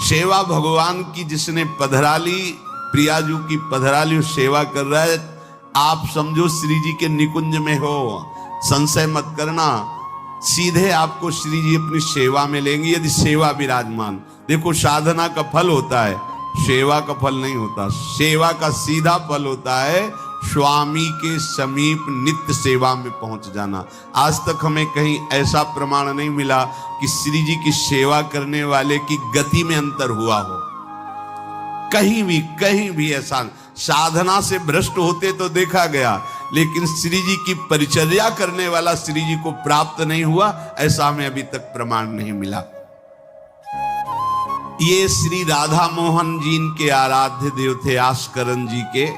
सेवा भगवान की जिसने पधराली, प्रियाजू की पधराली सेवा कर रहा है, आप समझो श्री जी के निकुंज में हो, संशय मत करना, सीधे आपको श्री जी अपनी सेवा में लेंगे यदि सेवा विराजमान। देखो साधना का फल होता है, सेवा का फल नहीं होता। सेवा का सीधा फल होता है स्वामी के समीप नित्य सेवा में पहुंच जाना। आज तक हमें कहीं ऐसा प्रमाण नहीं मिला कि श्री जी की सेवा करने वाले की गति में अंतर हुआ हो। कहीं भी ऐसा, साधना से भ्रष्ट होते तो देखा गया, लेकिन श्री जी की परिचर्या करने वाला श्री जी को प्राप्त नहीं हुआ, ऐसा हमें अभी तक प्रमाण नहीं मिला। ये श्री राधा मोहन जी के आराध्य देव थे, आस्करन जी के,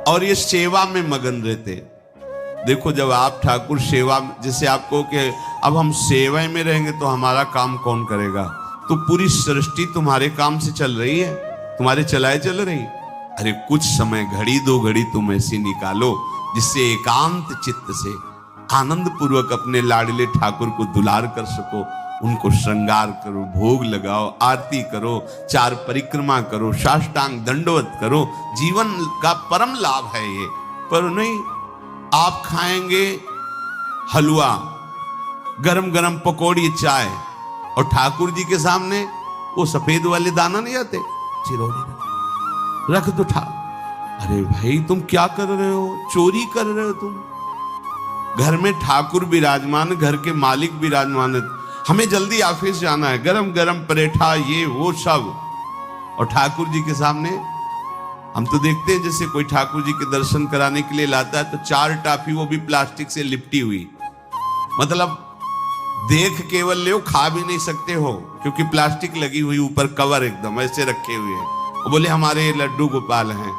और ये सेवा में मगन रहते। देखो जब आप ठाकुर सेवा, जैसे आपको कि अब हम सेवा में रहेंगे तो हमारा काम कौन करेगा, तो पूरी सृष्टि तुम्हारे काम से चल रही है, तुम्हारे चलाए चल रही। अरे कुछ समय, घड़ी दो घड़ी तुम ऐसी निकालो जिससे एकांत चित्त से आनंद पूर्वक अपने लाडले ठाकुर को दुलार कर सको। उनको श्रृंगार करो, भोग लगाओ, आरती करो, 4 परिक्रमा करो, साष्टांग दंडवत करो। जीवन का परम लाभ है ये। पर नहीं, आप खाएंगे हलवा, गरम गरम पकौड़ी, चाय, और ठाकुर जी के सामने वो सफेद वाले दाना नहीं आते, चिरौरी रख दो अरे भाई तुम क्या कर रहे हो, चोरी कर रहे हो तुम। घर में ठाकुर विराजमान, घर के मालिक विराजमान है, हमें जल्दी ऑफिस जाना है, गरम गरम परेठा ये वो सब, और ठाकुर जी के सामने हम तो देखते हैं जैसे कोई ठाकुर जी के दर्शन कराने के लिए लाता है तो 4 टाफी, वो भी प्लास्टिक से लिपटी हुई, मतलब देख केवल ले, खा भी नहीं सकते हो क्योंकि प्लास्टिक लगी हुई, ऊपर कवर एकदम ऐसे रखे हुए हैं। वो बोले हमारे लड्डू गोपाल हैं।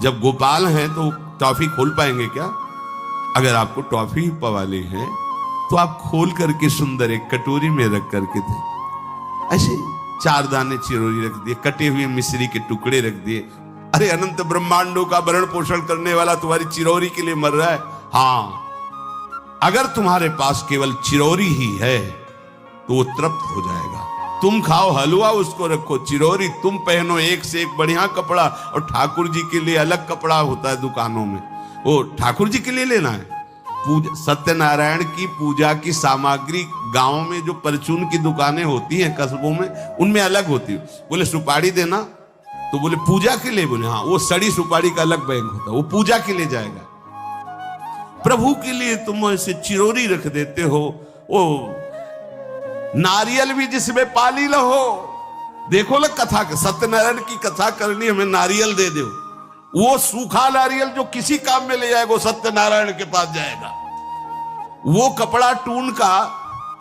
जब गोपाल हैं तो टॉफी खोल पाएंगे क्या? अगर आपको टॉफी पवाली है तो आप खोल करके सुंदर एक कटोरी में रख करके थे, ऐसे 4 दाने चिरौरी रख दिए, कटे हुए मिश्री के टुकड़े रख दिए। अरे अनंत ब्रह्मांडों का भरण पोषण करने वाला तुम्हारी चिरौरी के लिए मर रहा है। हाँ, अगर तुम्हारे पास केवल चिरौरी ही है तो वो तृप्त हो जाएगा। तुम खाओ हलवा, उसको रखो चिरौरी, तुम पहनो एक से एक बढ़िया कपड़ा, और ठाकुर जी के लिए अलग कपड़ा होता है दुकानों में, वो ठाकुर जी के लिए लेना है। सत्यनारायण की पूजा की सामग्री गांव में जो परचून की दुकानें होती हैं कस्बों में, उनमें अलग होती है। बोले सुपारी देना, तो बोले पूजा के लिए, बोले हाँ, वो सड़ी सुपारी का अलग बैंक होता है, वो पूजा के लिए जाएगा। प्रभु के लिए तुम ऐसे चिरौरी रख देते हो। वो नारियल भी जिसमें पाली लो हो, देखो ना कथा, सत्यनारायण की कथा करनी, हमें नारियल दे दो। वो सूखा नारियल जो किसी काम में ले जाएगा वो सत्यनारायण के पास जाएगा। वो कपड़ा टून का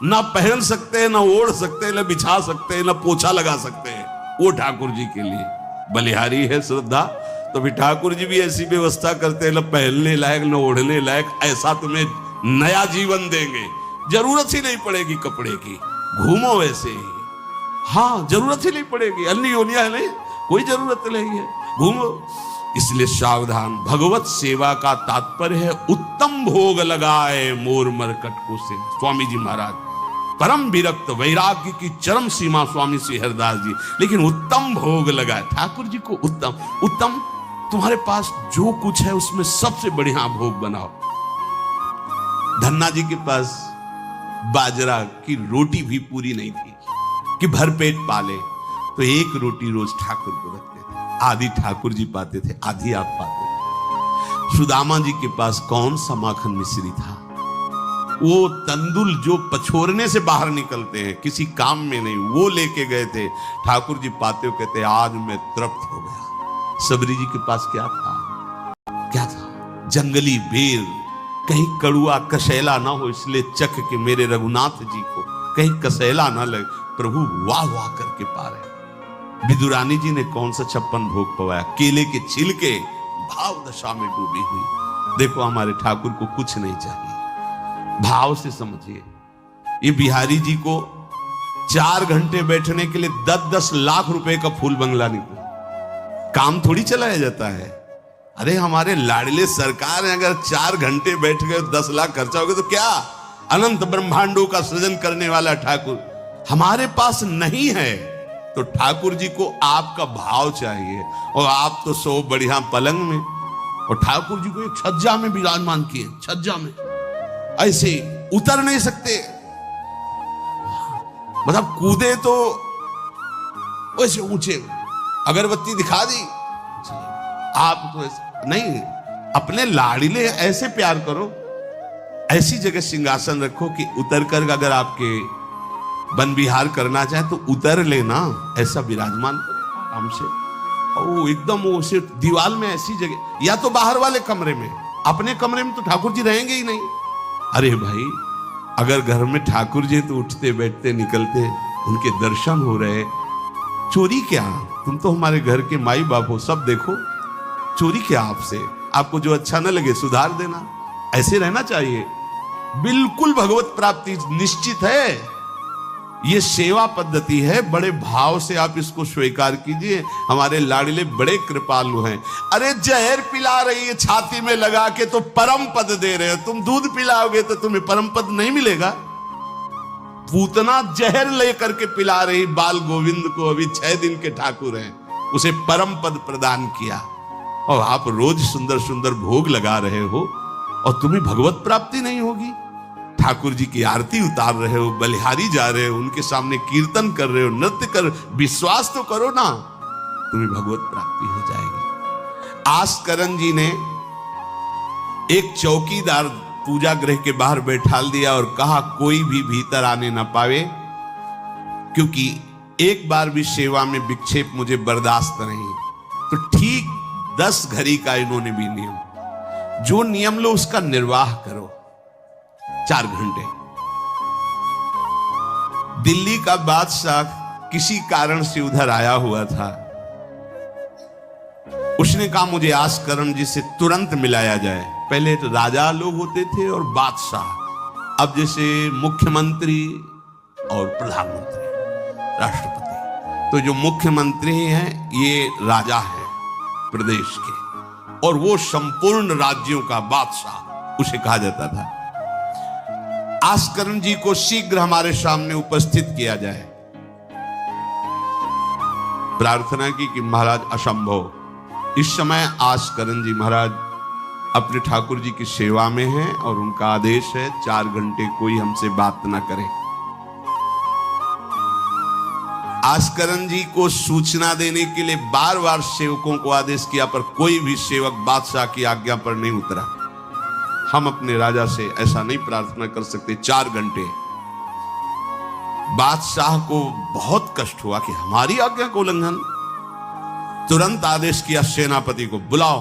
ना पहन सकते हैं, ना ओढ़ सकते हैं, ना बिछा सकते हैं, ना पोछा लगा सकते हैं, वो ठाकुर जी के लिए बलिहारी है श्रद्धा। तो भी ठाकुर जी भी ऐसी व्यवस्था करते हैं, ना पहनने लायक ना ओढ़ने लायक, ऐसा तुम्हें नया जीवन देंगे, जरूरत ही नहीं पड़ेगी कपड़े की, घूमो वैसे ही। हाँ, जरूरत ही नहीं पड़ेगी, अन्य योनिया नहीं, कोई जरूरत नहीं है, घूमो। इसलिए सावधान। भगवत सेवा का तात्पर्य है उत्तम भोग लगाए मोर मरकट को से। स्वामी जी महाराज परम विरक्त, वैराग्य की चरम सीमा स्वामी श्री हरिदास जी, लेकिन उत्तम भोग लगाए ठाकुर जी को। उत्तम उत्तम, तुम्हारे पास जो कुछ है उसमें सबसे बढ़िया भोग बनाओ। धन्ना जी के पास बाजरा की रोटी भी पूरी नहीं थी कि भरपेट पाले, तो एक रोटी रोज ठाकुर को रखते थे। आधी ठाकुर जी पाते थे, आधी आप पाते थे। सुदामा जी के पास कौन सा माखन मिश्री था? वो तंदुल जो पछोरने से बाहर निकलते हैं, किसी काम में नहीं, वो लेके गए थे। ठाकुर जी पाते हो कहते आज मैं तृप्त हो गया। सबरी जी के पास क्या था? क्या था? जंगली बेर, कहीं कड़ुआ कसेला ना हो, इसलिए चख के मेरे रघुनाथ जी को कहीं कसेला ना लगे। प्रभु वाह वाह करके पा रहे। विदुरानी जी ने कौन सा 56 भोग पवाया? केले के छिलके, भाव दशा में डूबी हुई। देखो हमारे ठाकुर को कुछ नहीं चाहिए, भाव से समझिए। ये बिहारी जी को 4 घंटे बैठने के लिए 10-10 लाख रुपए का फूल बंगला निकला। काम थोड़ी चलाया जाता है। अरे हमारे लाडले सरकार है, अगर 4 घंटे बैठ गए 10 लाख खर्चा हो गया तो क्या? अनंत ब्रह्मांडों का सृजन करने वाला ठाकुर हमारे पास नहीं है। तो ठाकुर जी को आपका भाव चाहिए, और आप तो सो बढ़िया पलंग में, और ठाकुर जी को एक छज्जा में विराजमान किए, छज्जा में ऐसे उतर नहीं सकते, मतलब कूदे तो वैसे ऊंचे, अगरबत्ती दिखा दी, आप तो नहीं, अपने लाड़िले ऐसे प्यार करो, ऐसी जगह सिंहासन रखो कि उतर कर अगर आपके वन विहार करना चाहे तो उतर लेना, ऐसा विराजमान करो आराम से। ओ एकदम वो से दीवार में ऐसी जगह, या तो बाहर वाले कमरे में, अपने कमरे में तो ठाकुर जी रहेंगे ही नहीं। अरे भाई, अगर घर में ठाकुर जी तो उठते बैठते निकलते, उनके दर्शन हो रहे, चोरी क्या? तुम तो हमारे घर के माई बाप हो, सब देखो, चोरी क्या आपसे? आपको जो अच्छा न लगे सुधार देना, ऐसे रहना चाहिए। बिल्कुल भगवत प्राप्ति निश्चित है, ये सेवा पद्धति है, बड़े भाव से आप इसको स्वीकार कीजिए। हमारे लाडले बड़े कृपालु हैं। अरे जहर पिला रही है छाती में लगा के तो परम पद दे रहे हो, तुम दूध पिलाओगे तो तुम्हें परम पद नहीं मिलेगा। पूतना जहर लेकर के पिला रही बाल गोविंद को, अभी 6 दिन के ठाकुर हैं, उसे परम पद प्रदान किया, और आप रोज सुंदर सुंदर भोग लगा रहे हो और तुम्हें भगवत प्राप्ति नहीं होगी। ठाकुर जी की आरती उतार रहे हो, बलिहारी जा रहे हो, उनके सामने कीर्तन कर रहे हो, नृत्य कर, विश्वास तो करो ना, तुम्हें भगवत प्राप्ति हो जाएगी। आस्करन जी ने एक चौकीदार पूजा गृह के बाहर बैठाल दिया और कहा कोई भी भीतर आने ना पावे, क्योंकि एक बार भी सेवा में विक्षेप मुझे बर्दाश्त नहीं। तो ठीक 10 घड़ी का इन्होंने भी नियम, जो नियम लो उसका निर्वाह करो। 4 घंटे। दिल्ली का बादशाह किसी कारण से उधर आया हुआ था, उसने कहा मुझे आस्करण जी से तुरंत मिलाया जाए। पहले तो राजा लोग होते थे और बादशाह, अब जैसे मुख्यमंत्री और प्रधानमंत्री, राष्ट्रपति। तो जो मुख्यमंत्री हैं ये राजा है प्रदेश के, और वो संपूर्ण राज्यों का बादशाह उसे कहा जाता था। आस्करण जी को शीघ्र हमारे सामने उपस्थित किया जाए। प्रार्थना की कि महाराज असंभव, इस समय आस्करण जी महाराज अपने ठाकुर जी की सेवा में हैं और उनका आदेश है 4 घंटे कोई हमसे बात ना करे। आस्करण जी को सूचना देने के लिए बार बार सेवकों को आदेश किया, पर कोई भी सेवक बादशाह की आज्ञा पर नहीं उतरा। हम अपने राजा से ऐसा नहीं प्रार्थना कर सकते। 4 घंटे। बादशाह को बहुत कष्ट हुआ कि हमारी आज्ञा का उल्लंघन। तुरंत आदेश किया सेनापति को बुलाओ,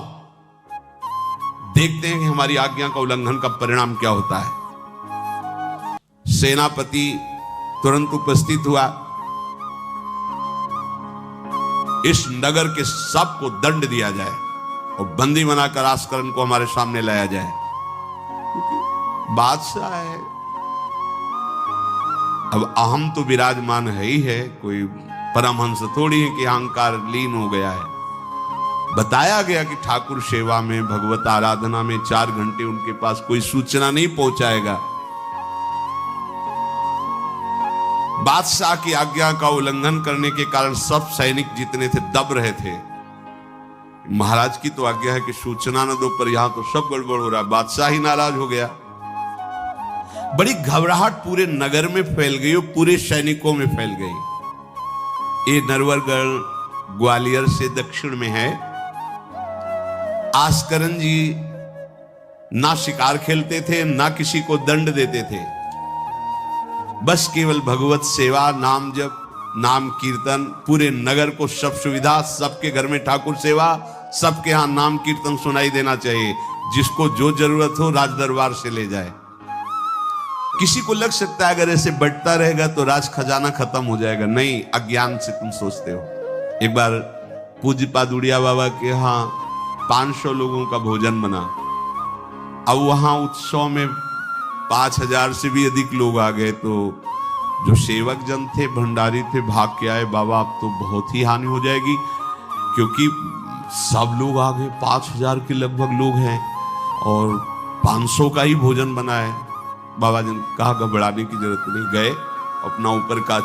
देखते हैं कि हमारी आज्ञा का उल्लंघन का परिणाम क्या होता है। सेनापति तुरंत उपस्थित हुआ। इस नगर के सबको दंड दिया जाए और बंदी बनाकर आस्करण को हमारे सामने लाया जाए, क्योंकि बादशाह है। अब अहम तो विराजमान है ही है, कोई परमहंस थोड़ी है कि अहंकार लीन हो गया है। बताया गया कि ठाकुर सेवा में, भगवत आराधना में 4 घंटे उनके पास कोई सूचना नहीं पहुंचाएगा। बादशाह की आज्ञा का उल्लंघन करने के कारण सब सैनिक जितने थे दब रहे थे। महाराज की तो आज्ञा है कि सूचना न दो, पर यहां तो सब गड़बड़ हो रहा। बादशाह ही नाराज हो गया। बड़ी घबराहट पूरे नगर में फैल गई और पूरे सैनिकों में फैल गई। ये नरवरगढ़ ग्वालियर से दक्षिण में है। आस्करण जी ना शिकार खेलते थे, ना किसी को दंड देते थे, बस केवल भगवत सेवा, नाम जप, नाम कीर्तन। पूरे नगर को सब सुविधा, सबके घर में ठाकुर सेवा, सबके यहां नाम कीर्तन सुनाई देना चाहिए। जिसको जो जरूरत हो राज दरबार से ले जाए। किसी को लग सकता है अगर ऐसे बढ़ता रहेगा तो राज खजाना खत्म हो जाएगा। नहीं, अज्ञान से तुम सोचते हो। एक बार पूज्य पादुड़िया बाबा के यहाँ 500 लोगों का भोजन बना। अब वहां उत्सव में 5000 से भी अधिक लोग आ गए, तो जो सेवक जन थे, भंडारी थे, भाग के आए, बाबा अब तो बहुत ही हानि हो जाएगी, क्योंकि सब लोग आ गए, 5000 के लगभग लोग हैं और 500 का ही भोजन बना है। बाबा जी ने कहा घबराने की जरूरत नहीं, गए अपना ऊपर का